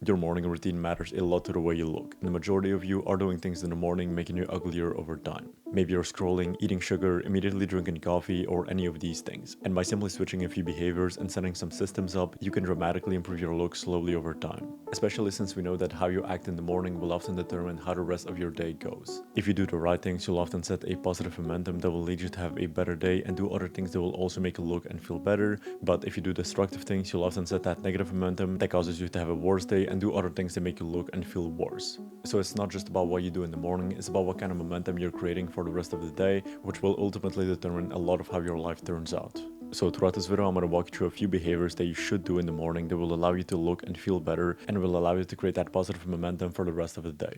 Your morning routine matters a lot to the way you look, and the majority of you are doing things in the morning making you uglier over time. Maybe you're scrolling, eating sugar, immediately drinking coffee, or any of these things. And by simply switching a few behaviors and setting some systems up, you can dramatically improve your look slowly over time. Especially since we know that how you act in the morning will often determine how the rest of your day goes. If you do the right things, you'll often set a positive momentum that will lead you to have a better day and do other things that will also make you look and feel better. But if you do destructive things, you'll often set that negative momentum that causes you to have a worse day and do other things that make you look and feel worse. So it's not just about what you do in the morning, it's about what kind of momentum you're creating for the rest of the day, which will ultimately determine a lot of how your life turns out. So throughout this video, I'm going to walk you through a few behaviors that you should do in the morning that will allow you to look and feel better and will allow you to create that positive momentum for the rest of the day.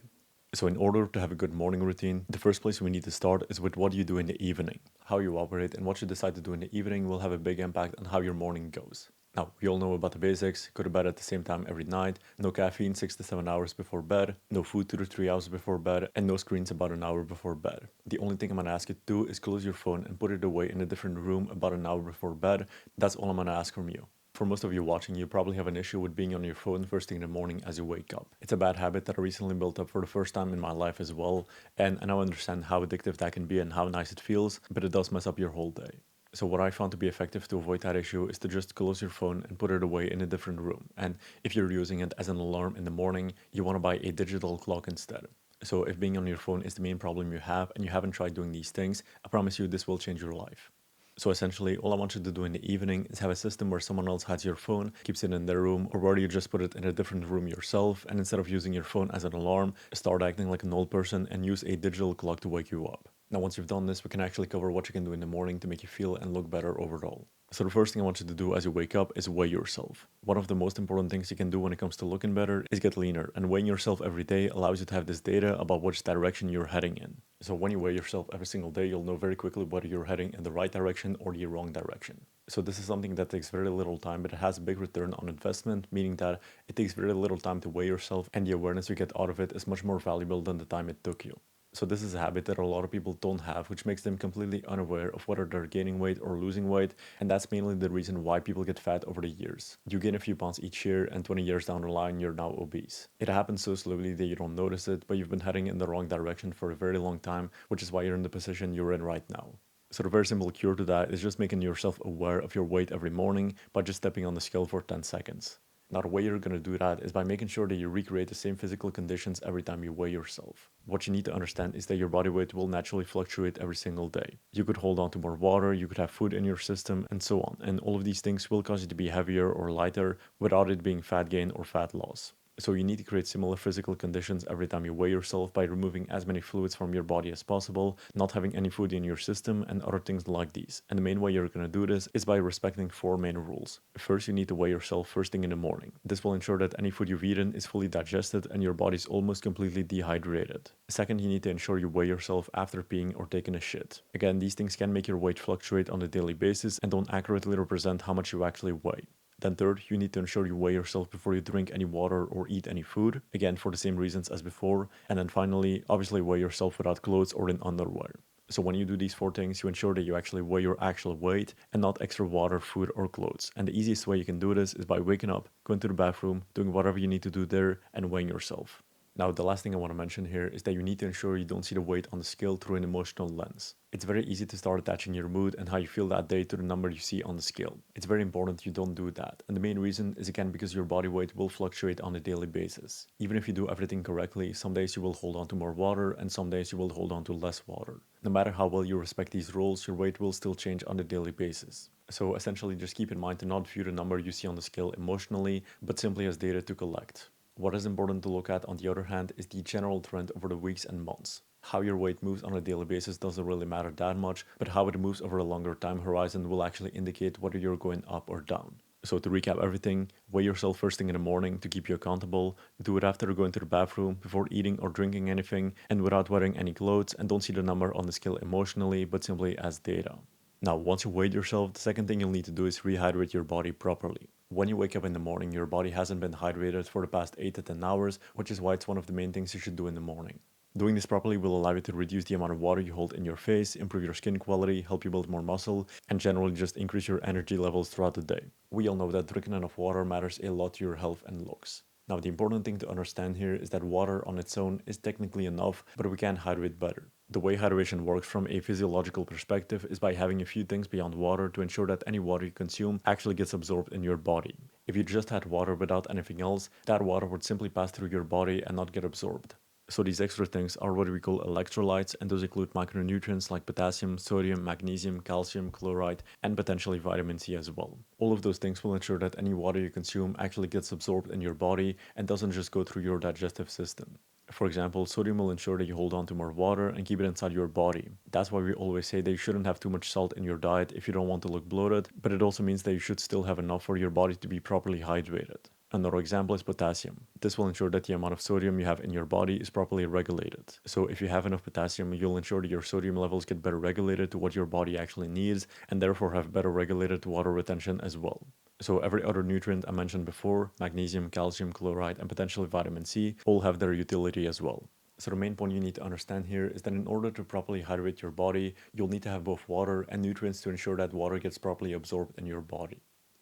So in order to have a good morning routine, the first place we need to start is with what you do in the evening. How you operate and what you decide to do in the evening will have a big impact on how your morning goes. Now, we all know about the basics: go to bed at the same time every night, no caffeine 6 to 7 hours before bed, no food 2 to 3 hours before bed, and no screens about an hour before bed. The only thing I'm going to ask you to do is close your phone and put it away in a different room about an hour before bed. That's all I'm going to ask from you. For most of you watching, you probably have an issue with being on your phone first thing in the morning as you wake up. It's a bad habit that I recently built up for the first time in my life as well, and I now understand how addictive that can be and how nice it feels, but it does mess up your whole day. So what I found to be effective to avoid that issue is to just close your phone and put it away in a different room. And if you're using it as an alarm in the morning, you want to buy a digital clock instead. So if being on your phone is the main problem you have and you haven't tried doing these things, I promise you this will change your life. So essentially, all I want you to do in the evening is have a system where someone else has your phone, keeps it in their room, or where you just put it in a different room yourself, and instead of using your phone as an alarm, start acting like an old person and use a digital clock to wake you up. Now, once you've done this, we can actually cover what you can do in the morning to make you feel and look better overall. So the first thing I want you to do as you wake up is weigh yourself. One of the most important things you can do when it comes to looking better is get leaner, and weighing yourself every day allows you to have this data about which direction you're heading in. So when you weigh yourself every single day, you'll know very quickly whether you're heading in the right direction or the wrong direction. So this is something that takes very little time, but it has a big return on investment, meaning that it takes very little time to weigh yourself, and the awareness you get out of it is much more valuable than the time it took you. So this is a habit that a lot of people don't have, which makes them completely unaware of whether they're gaining weight or losing weight, and that's mainly the reason why people get fat over the years. You gain a few pounds each year, and 20 years down the line, you're now obese. It happens so slowly that you don't notice it, but you've been heading in the wrong direction for a very long time, which is why you're in the position you're in right now. So the very simple cure to that is just making yourself aware of your weight every morning by just stepping on the scale for 10 seconds. Now, the way you're going to do that is by making sure that you recreate the same physical conditions every time you weigh yourself. What you need to understand is that your body weight will naturally fluctuate every single day. You could hold on to more water, you could have food in your system, and so on. And all of these things will cause you to be heavier or lighter without it being fat gain or fat loss. So you need to create similar physical conditions every time you weigh yourself by removing as many fluids from your body as possible, not having any food in your system, and other things like these. And the main way you're going to do this is by respecting 4 main rules. First, you need to weigh yourself first thing in the morning. This will ensure that any food you've eaten is fully digested and your body's almost completely dehydrated. Second, you need to ensure you weigh yourself after peeing or taking a shit. Again, these things can make your weight fluctuate on a daily basis and don't accurately represent how much you actually weigh. Then third, you need to ensure you weigh yourself before you drink any water or eat any food, again for the same reasons as before. And then finally, obviously weigh yourself without clothes or in underwear. So when you do these 4 things, you ensure that you actually weigh your actual weight and not extra water, food, or clothes. And the easiest way you can do this is by waking up, going to the bathroom, doing whatever you need to do there, and weighing yourself. Now, the last thing I want to mention here is that you need to ensure you don't see the weight on the scale through an emotional lens. It's very easy to start attaching your mood and how you feel that day to the number you see on the scale. It's very important you don't do that. And the main reason is again because your body weight will fluctuate on a daily basis. Even if you do everything correctly, some days you will hold on to more water and some days you will hold on to less water. No matter how well you respect these rules, your weight will still change on a daily basis. So essentially just keep in mind to not view the number you see on the scale emotionally, but simply as data to collect. What is important to look at, on the other hand, is the general trend over the weeks and months. How your weight moves on a daily basis doesn't really matter that much, but how it moves over a longer time horizon will actually indicate whether you're going up or down. So to recap everything, weigh yourself first thing in the morning to keep you accountable, do it after going to the bathroom, before eating or drinking anything, and without wearing any clothes, and don't see the number on the scale emotionally, but simply as data. Now, once you weighed yourself, the second thing you'll need to do is rehydrate your body properly. When you wake up in the morning, your body hasn't been hydrated for the past 8 to 10 hours, which is why it's one of the main things you should do in the morning. Doing this properly will allow you to reduce the amount of water you hold in your face, improve your skin quality, help you build more muscle, and generally just increase your energy levels throughout the day. We all know that drinking enough water matters a lot to your health and looks. Now, the important thing to understand here is that water on its own is technically enough, but we can hydrate better. The way hydration works from a physiological perspective is by having a few things beyond water to ensure that any water you consume actually gets absorbed in your body. If you just had water without anything else, that water would simply pass through your body and not get absorbed. So these extra things are what we call electrolytes, and those include macronutrients like potassium, sodium, magnesium, calcium, chloride, and potentially vitamin C as well. All of those things will ensure that any water you consume actually gets absorbed in your body and doesn't just go through your digestive system. For example, sodium will ensure that you hold on to more water and keep it inside your body. That's why we always say that you shouldn't have too much salt in your diet if you don't want to look bloated, but it also means that you should still have enough for your body to be properly hydrated. Another example is potassium. This will ensure that the amount of sodium you have in your body is properly regulated. So if you have enough potassium, you'll ensure that your sodium levels get better regulated to what your body actually needs, and therefore have better regulated water retention as well. So every other nutrient I mentioned before, magnesium, calcium, chloride, and potentially vitamin C, all have their utility as well. So the main point you need to understand here is that in order to properly hydrate your body, you'll need to have both water and nutrients to ensure that water gets properly absorbed in your body.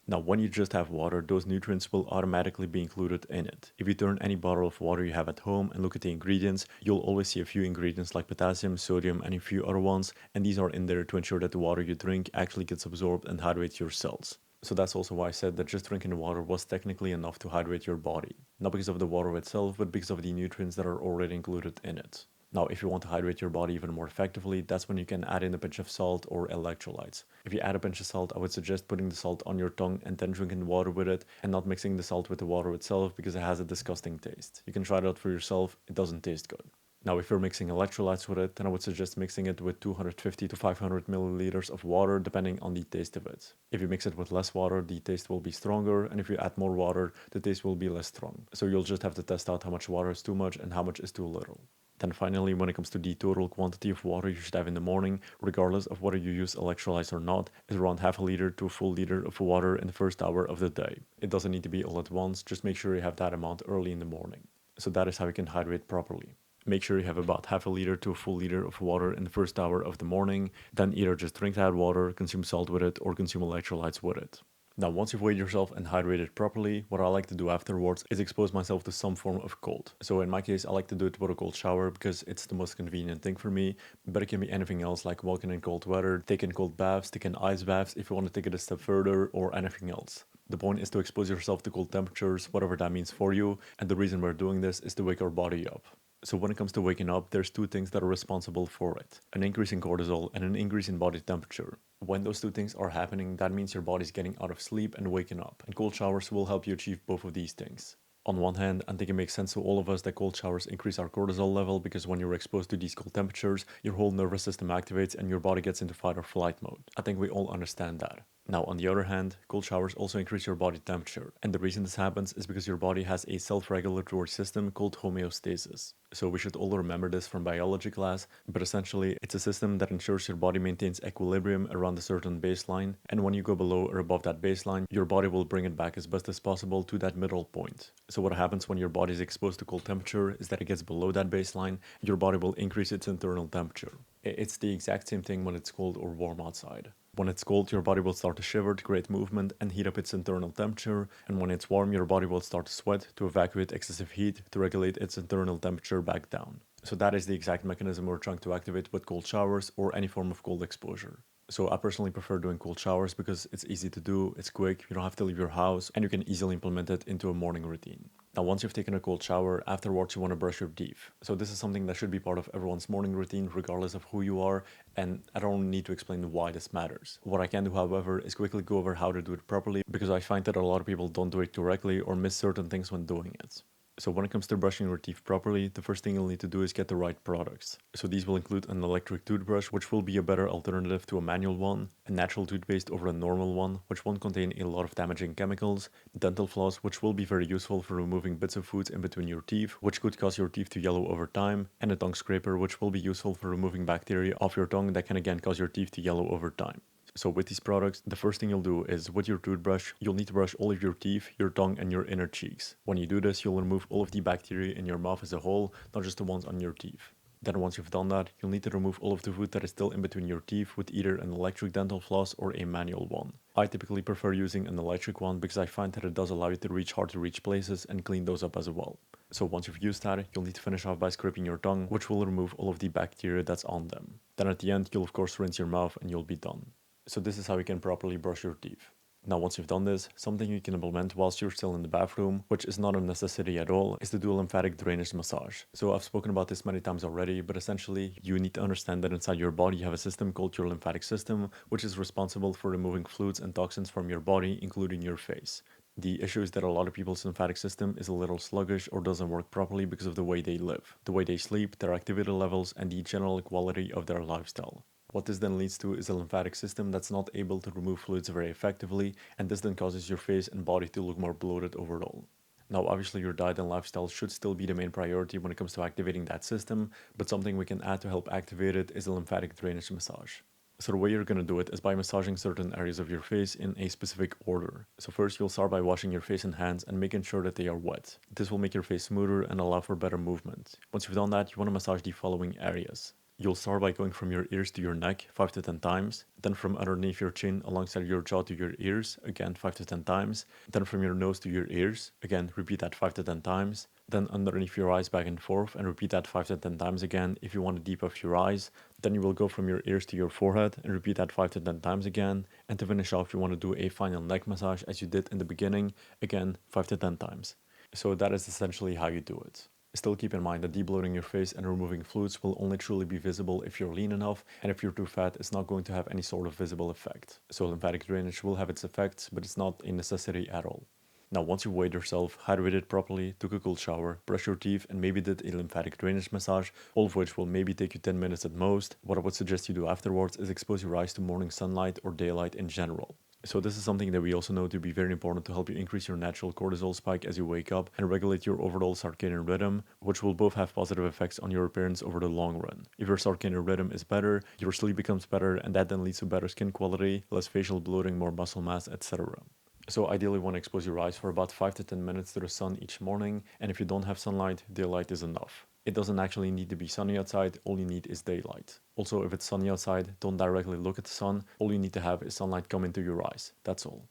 Now, when you just have water, those nutrients will automatically be included in it. If you turn any bottle of water you have at home and look at the ingredients, you'll always see a few ingredients like potassium, sodium, and a few other ones, and these are in there to ensure that the water you drink actually gets absorbed and hydrates your cells. So that's also why I said that just drinking the water was technically enough to hydrate your body. Not because of the water itself, but because of the nutrients that are already included in it. Now, if you want to hydrate your body even more effectively, that's when you can add in a pinch of salt or electrolytes. If you add a pinch of salt, I would suggest putting the salt on your tongue and then drinking water with it, and not mixing the salt with the water itself because it has a disgusting taste. You can try it out for yourself, it doesn't taste good. Now, if you're mixing electrolytes with it, then I would suggest mixing it with 250 to 500 milliliters of water, depending on the taste of it. If you mix it with less water, the taste will be stronger, and if you add more water, the taste will be less strong. So you'll just have to test out how much water is too much and how much is too little. Then finally, when it comes to the total quantity of water you should have in the morning, regardless of whether you use electrolytes or not, is around half a liter to a full liter of water in the first hour of the day. It doesn't need to be all at once, just make sure you have that amount early in the morning. So that is how you can hydrate properly. Make sure you have about half a liter to a full liter of water in the first hour of the morning, then either just drink that water, consume salt with it, or consume electrolytes with it. Now, once you've weighed yourself and hydrated properly, what I like to do afterwards is expose myself to some form of cold. So in my case, I like to do it with a cold shower because it's the most convenient thing for me, but it can be anything else like walking in cold weather, taking cold baths, taking ice baths if you want to take it a step further, or anything else. The point is to expose yourself to cold temperatures, whatever that means for you, and the reason we're doing this is to wake our body up. So when it comes to waking up, there's two things that are responsible for it. An increase in cortisol and an increase in body temperature. When those two things are happening, that means your body's getting out of sleep and waking up. And cold showers will help you achieve both of these things. On one hand, I think it makes sense to all of us that cold showers increase our cortisol level because when you're exposed to these cold temperatures, your whole nervous system activates and your body gets into fight or flight mode. I think we all understand that. Now, on the other hand, cold showers also increase your body temperature. And the reason this happens is because your body has a self-regulatory system called homeostasis. So we should all remember this from biology class, but essentially it's a system that ensures your body maintains equilibrium around a certain baseline, and when you go below or above that baseline, your body will bring it back as best as possible to that middle point. So what happens when your body is exposed to cold temperature is that it gets below that baseline, your body will increase its internal temperature. It's the exact same thing when it's cold or warm outside. When it's cold, your body will start to shiver to create movement and heat up its internal temperature, and when it's warm, your body will start to sweat to evacuate excessive heat to regulate its internal temperature back down. So that is the exact mechanism we're trying to activate with cold showers or any form of cold exposure. So I personally prefer doing cold showers because it's easy to do, it's quick, you don't have to leave your house, and you can easily implement it into a morning routine. Now, once you've taken a cold shower, afterwards you want to brush your teeth. So this is something that should be part of everyone's morning routine, regardless of who you are, and I don't need to explain why this matters. What I can do, however, is quickly go over how to do it properly, because I find that a lot of people don't do it correctly or miss certain things when doing it. So when it comes to brushing your teeth properly, the first thing you'll need to do is get the right products. So these will include an electric toothbrush, which will be a better alternative to a manual one, a natural toothpaste over a normal one, which won't contain a lot of damaging chemicals, dental floss, which will be very useful for removing bits of food in between your teeth, which could cause your teeth to yellow over time, and a tongue scraper, which will be useful for removing bacteria off your tongue that can again cause your teeth to yellow over time. So with these products, the first thing you'll do is with your toothbrush, you'll need to brush all of your teeth, your tongue, and your inner cheeks. When you do this, you'll remove all of the bacteria in your mouth as a whole, not just the ones on your teeth. Then once you've done that, you'll need to remove all of the food that is still in between your teeth with either an electric dental floss or a manual one. I typically prefer using an electric one because I find that it does allow you to reach hard to reach places and clean those up as well. So once you've used that, you'll need to finish off by scraping your tongue, which will remove all of the bacteria that's on them. Then at the end, you'll of course rinse your mouth and you'll be done. So this is how you can properly brush your teeth. Now once you've done this, something you can implement whilst you're still in the bathroom, which is not a necessity at all, is to do a lymphatic drainage massage. So I've spoken about this many times already, but essentially you need to understand that inside your body you have a system called your lymphatic system, which is responsible for removing fluids and toxins from your body, including your face. The issue is that a lot of people's lymphatic system is a little sluggish or doesn't work properly because of the way they live, the way they sleep, their activity levels, and the general quality of their lifestyle. What this then leads to is a lymphatic system that's not able to remove fluids very effectively, and this then causes your face and body to look more bloated overall. Now, obviously, your diet and lifestyle should still be the main priority when it comes to activating that system, but something we can add to help activate it is a lymphatic drainage massage. So the way you're going to do it is by massaging certain areas of your face in a specific order. So first you'll start by washing your face and hands and making sure that they are wet. This will make your face smoother and allow for better movement. Once you've done that, you want to massage the following areas. You'll start by going from your ears to your neck 5 to 10 times, then from underneath your chin alongside your jaw to your ears, again 5 to 10 times, then from your nose to your ears, again repeat that 5 to 10 times, then underneath your eyes back and forth and repeat that 5 to 10 times again if you want to deep off your eyes. Then you will go from your ears to your forehead and repeat that 5 to 10 times again. And to finish off, you want to do a final neck massage as you did in the beginning, again 5 to 10 times. So that is essentially how you do it. Still keep in mind that debloating your face and removing fluids will only truly be visible if you're lean enough, and if you're too fat, it's not going to have any sort of visible effect. So lymphatic drainage will have its effects, but it's not a necessity at all. Now once you've weighed yourself, hydrated properly, took a cold shower, brushed your teeth, and maybe did a lymphatic drainage massage, all of which will maybe take you 10 minutes at most, what I would suggest you do afterwards is expose your eyes to morning sunlight or daylight in general. So this is something that we also know to be very important to help you increase your natural cortisol spike as you wake up and regulate your overall circadian rhythm, which will both have positive effects on your appearance over the long run. If your circadian rhythm is better, your sleep becomes better, and that then leads to better skin quality, less facial bloating, more muscle mass, etc. So ideally you want to expose your eyes for about 5 to 10 minutes to the sun each morning, and if you don't have sunlight, daylight is enough. It doesn't actually need to be sunny outside, all you need is daylight. Also, if it's sunny outside, don't directly look at the sun, all you need to have is sunlight come into your eyes, that's all.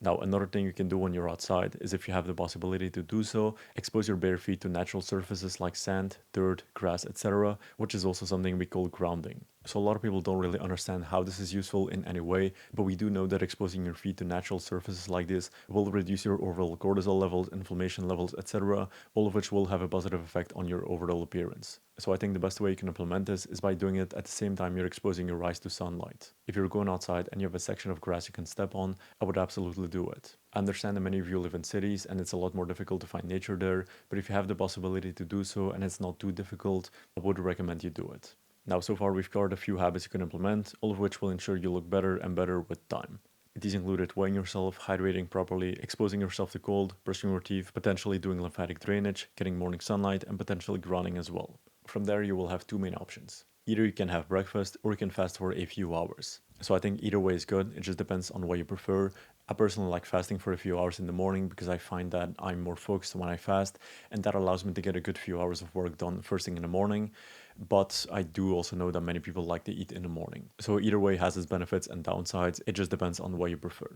Now, another thing you can do when you're outside is, if you have the possibility to do so, expose your bare feet to natural surfaces like sand, dirt, grass, etc., which is also something we call grounding. So a lot of people don't really understand how this is useful in any way, but we do know that exposing your feet to natural surfaces like this will reduce your overall cortisol levels, inflammation levels, etc., all of which will have a positive effect on your overall appearance. So I think the best way you can implement this is by doing it at the same time you're exposing your eyes to sunlight. If you're going outside and you have a section of grass you can step on, I would absolutely do it. I understand that many of you live in cities and it's a lot more difficult to find nature there, but if you have the possibility to do so and it's not too difficult, I would recommend you do it. Now, so far we've covered a few habits you can implement, all of which will ensure you look better and better with time. These included weighing yourself, hydrating properly, exposing yourself to cold, brushing your teeth, potentially doing lymphatic drainage, getting morning sunlight, and potentially grounding as well. From there, you will have two main options. Either you can have breakfast or you can fast for a few hours. So I think either way is good, it just depends on what you prefer. I personally like fasting for a few hours in the morning because I find that I'm more focused when I fast, and that allows me to get a good few hours of work done first thing in the morning. But I do also know that many people like to eat in the morning. So either way has its benefits and downsides, it just depends on what you prefer.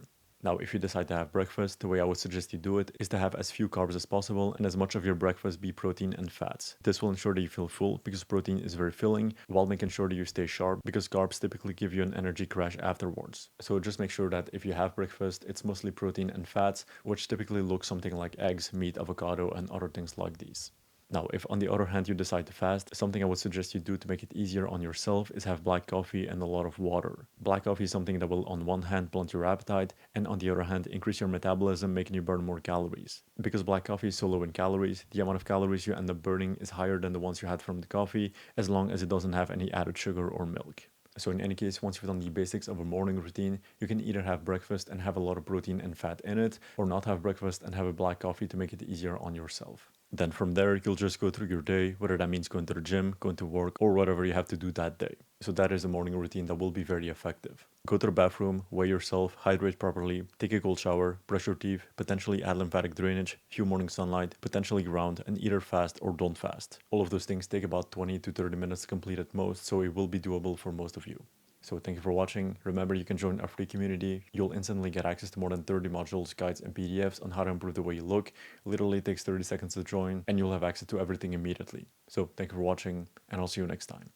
Now, if you decide to have breakfast, the way I would suggest you do it is to have as few carbs as possible and as much of your breakfast be protein and fats. This will ensure that you feel full because protein is very filling, while making sure that you stay sharp because carbs typically give you an energy crash afterwards. So just make sure that if you have breakfast, it's mostly protein and fats, which typically look something like eggs, meat, avocado, and other things like these. Now, if on the other hand you decide to fast, something I would suggest you do to make it easier on yourself is have black coffee and a lot of water. Black coffee is something that will on one hand blunt your appetite and on the other hand increase your metabolism, making you burn more calories. Because black coffee is so low in calories, the amount of calories you end up burning is higher than the ones you had from the coffee, as long as it doesn't have any added sugar or milk. So in any case, once you've done the basics of a morning routine, you can either have breakfast and have a lot of protein and fat in it, or not have breakfast and have a black coffee to make it easier on yourself. Then from there, you'll just go through your day, whether that means going to the gym, going to work, or whatever you have to do that day. So that is a morning routine that will be very effective. Go to the bathroom, weigh yourself, hydrate properly, take a cold shower, brush your teeth, potentially add lymphatic drainage, few morning sunlight, potentially ground, and either fast or don't fast. All of those things take about 20 to 30 minutes to complete at most, so it will be doable for most of you. So thank you for watching. Remember, you can join our free community. You'll instantly get access to more than 30 modules, guides, and PDFs on how to improve the way you look. It literally takes 30 seconds to join, and you'll have access to everything immediately. So thank you for watching, and I'll see you next time.